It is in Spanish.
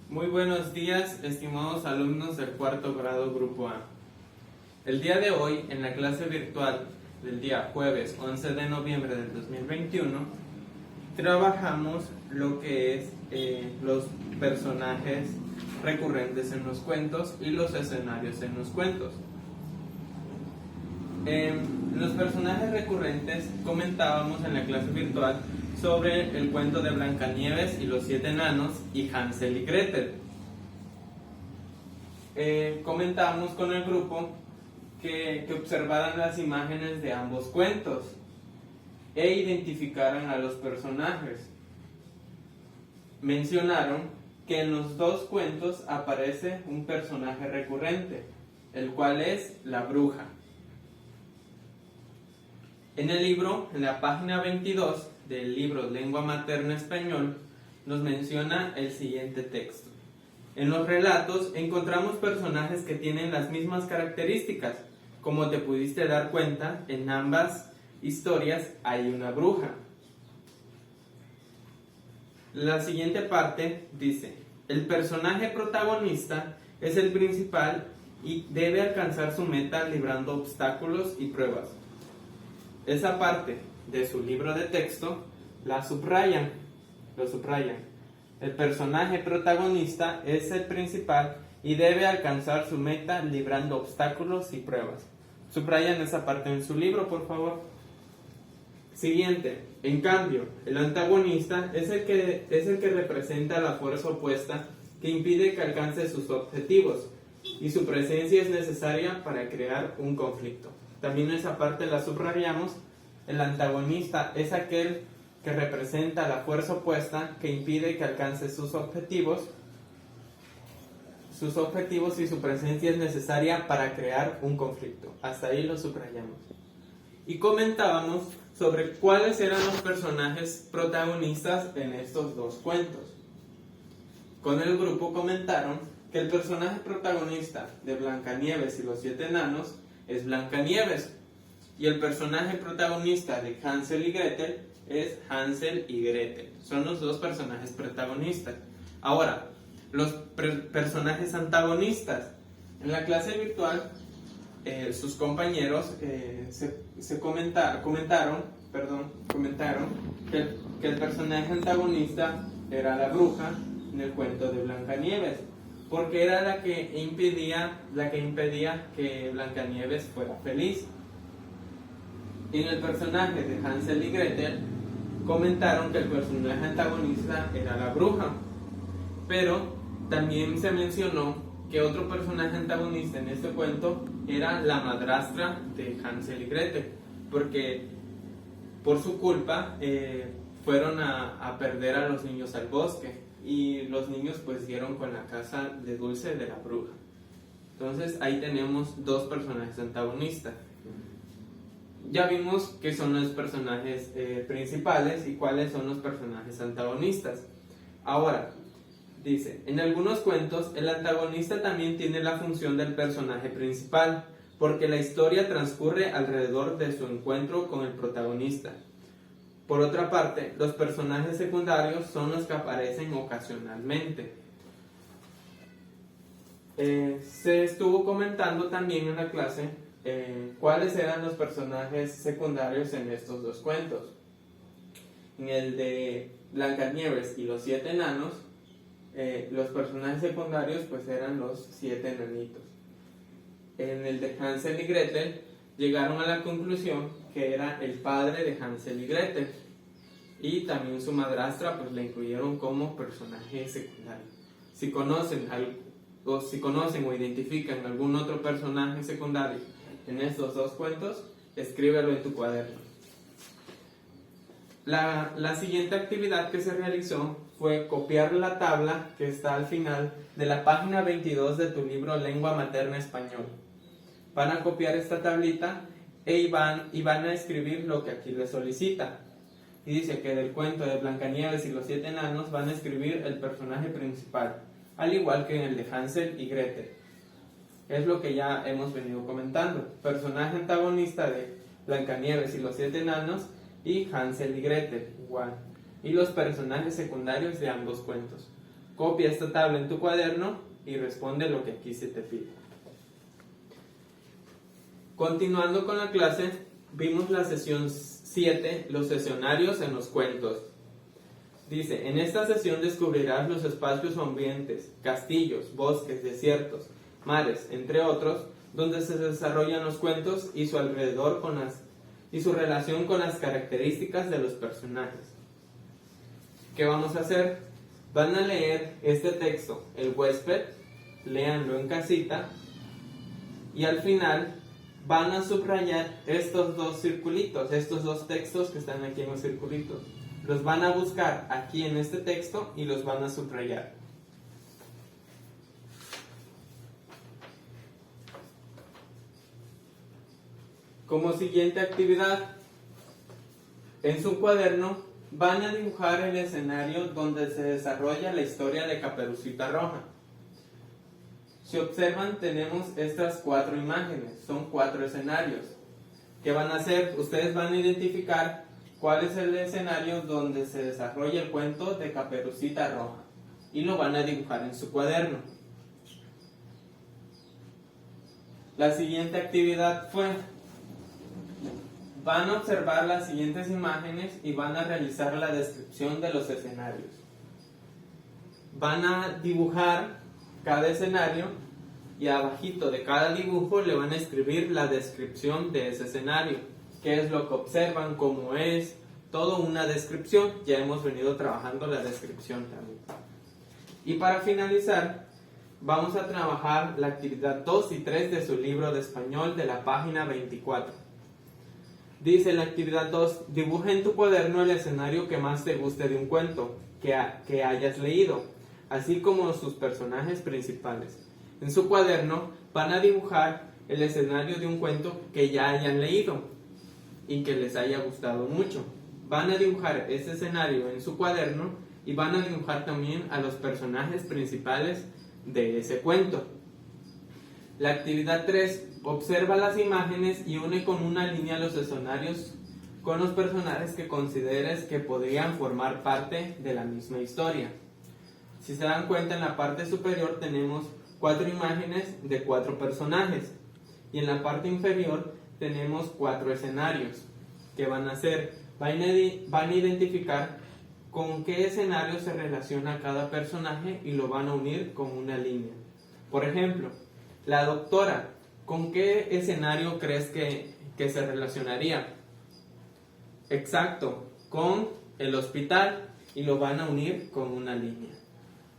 Muy buenos días, estimados alumnos del cuarto grado Grupo A. El día de hoy, en la clase virtual del día jueves 11 de noviembre del 2021, trabajamos lo que es los personajes recurrentes en los cuentos y los escenarios en los cuentos. Los personajes recurrentes comentábamos en la clase virtual sobre el cuento de Blancanieves y los 7 enanos y Hansel y Gretel. Comentamos con el grupo que observaran las imágenes de ambos cuentos e identificaran a los personajes. Mencionaron que en los dos cuentos aparece un personaje recurrente, el cual es la bruja. En el libro, en la página 22 del libro Lengua Materna Español, nos menciona el siguiente texto. En los relatos encontramos personajes que tienen las mismas características. Como te pudiste dar cuenta, en ambas historias hay una bruja. La siguiente parte dice: el personaje protagonista es el principal y debe alcanzar su meta librando obstáculos y pruebas. Esa parte de su libro de texto lo subrayan. El personaje protagonista es el principal y debe alcanzar su meta librando obstáculos y pruebas. Subrayan esa parte en su libro, por favor. Siguiente. En cambio, el antagonista es el que representa la fuerza opuesta que impide que alcance sus objetivos, y su presencia es necesaria para crear un conflicto. También esa parte la subrayamos. El antagonista es aquel que representa la fuerza opuesta que impide que alcance sus objetivos y su presencia es necesaria para crear un conflicto. Hasta ahí lo subrayamos. Y comentábamos sobre cuáles eran los personajes protagonistas en estos dos cuentos. Con el grupo comentaron que el personaje protagonista de Blancanieves y los 7 enanos es Blancanieves, y el personaje protagonista de Hansel y Gretel es Hansel y Gretel. Son los dos personajes protagonistas. Ahora, los personajes antagonistas. En la clase virtual, sus compañeros comentaron que el personaje antagonista era la bruja en el cuento de Blancanieves, porque era la que impedía que Blancanieves fuera feliz. En el personaje de Hansel y Gretel comentaron que el personaje antagonista era la bruja, pero también se mencionó que otro personaje antagonista en este cuento era la madrastra de Hansel y Gretel, porque por su culpa fueron a perder a los niños al bosque, y los niños pues dieron con la casa de dulce de la bruja. Entonces ahí tenemos dos personajes antagonistas. Ya vimos qué son los personajes principales y cuáles son los personajes antagonistas. Ahora, dice, en algunos cuentos el antagonista también tiene la función del personaje principal, porque la historia transcurre alrededor de su encuentro con el protagonista. Por otra parte, los personajes secundarios son los que aparecen ocasionalmente. Se estuvo comentando también en la clase cuáles eran los personajes secundarios en estos dos cuentos. En el de Blancanieves y los 7 enanos, los personajes secundarios pues eran los 7 enanitos. En el de Hansel y Gretel llegaron a la conclusión que era el padre de Hansel y Gretel, y también su madrastra pues la incluyeron como personaje secundario. Si conocen o identifican algún otro personaje secundario en estos dos cuentos, escríbelo en tu cuaderno. La siguiente actividad que se realizó fue copiar la tabla que está al final de la página 22 de tu libro Lengua Materna Español. Van a copiar esta tablita y van a escribir lo que aquí les solicita. Y dice que del cuento de Blancanieves y los 7 enanos van a escribir el personaje principal, al igual que en el de Hansel y Gretel. Es lo que ya hemos venido comentando. Personaje antagonista de Blancanieves y los 7 enanos y Hansel y Gretel, igual. Y los personajes secundarios de ambos cuentos. Copia esta tabla en tu cuaderno y responde lo que aquí se te pide. Continuando con la clase, vimos la sesión 7, los escenarios en los cuentos. Dice, en esta sesión descubrirás los espacios o ambientes, castillos, bosques, desiertos, mares, entre otros, donde se desarrollan los cuentos y su alrededor y su relación con las características de los personajes. ¿Qué vamos a hacer? Van a leer este texto, El huésped, léanlo en casita y al final van a subrayar estos dos circulitos, estos dos textos que están aquí en los circulitos. Los van a buscar aquí en este texto y los van a subrayar. Como siguiente actividad, en su cuaderno van a dibujar el escenario donde se desarrolla la historia de Caperucita Roja. Si observan, tenemos estas 4 imágenes, son 4 escenarios. ¿Qué van a hacer? Ustedes van a identificar cuál es el escenario donde se desarrolla el cuento de Caperucita Roja y lo van a dibujar en su cuaderno. La siguiente actividad fue, van a observar las siguientes imágenes y van a realizar la descripción de los escenarios. Van a dibujar cada escenario y abajito de cada dibujo le van a escribir la descripción de ese escenario. ¿Qué es lo que observan? ¿Cómo es? Todo una descripción. Ya hemos venido trabajando la descripción también. Y para finalizar, vamos a trabajar la actividad 2 y 3 de su libro de español de la página 24. Dice la actividad 2, dibuja en tu cuaderno el escenario que más te guste de un cuento que hayas leído, así como sus personajes principales. En su cuaderno van a dibujar el escenario de un cuento que ya hayan leído y que les haya gustado mucho. Van a dibujar ese escenario en su cuaderno y van a dibujar también a los personajes principales de ese cuento. La actividad 3, observa las imágenes y une con una línea los escenarios con los personajes que consideres que podrían formar parte de la misma historia. Si se dan cuenta, en la parte superior tenemos 4 imágenes de 4 personajes y en la parte inferior tenemos 4 escenarios que van a hacer, van a identificar con qué escenario se relaciona cada personaje y lo van a unir con una línea. Por ejemplo, la doctora, ¿con qué escenario crees que se relacionaría? Exacto, con el hospital y lo van a unir con una línea.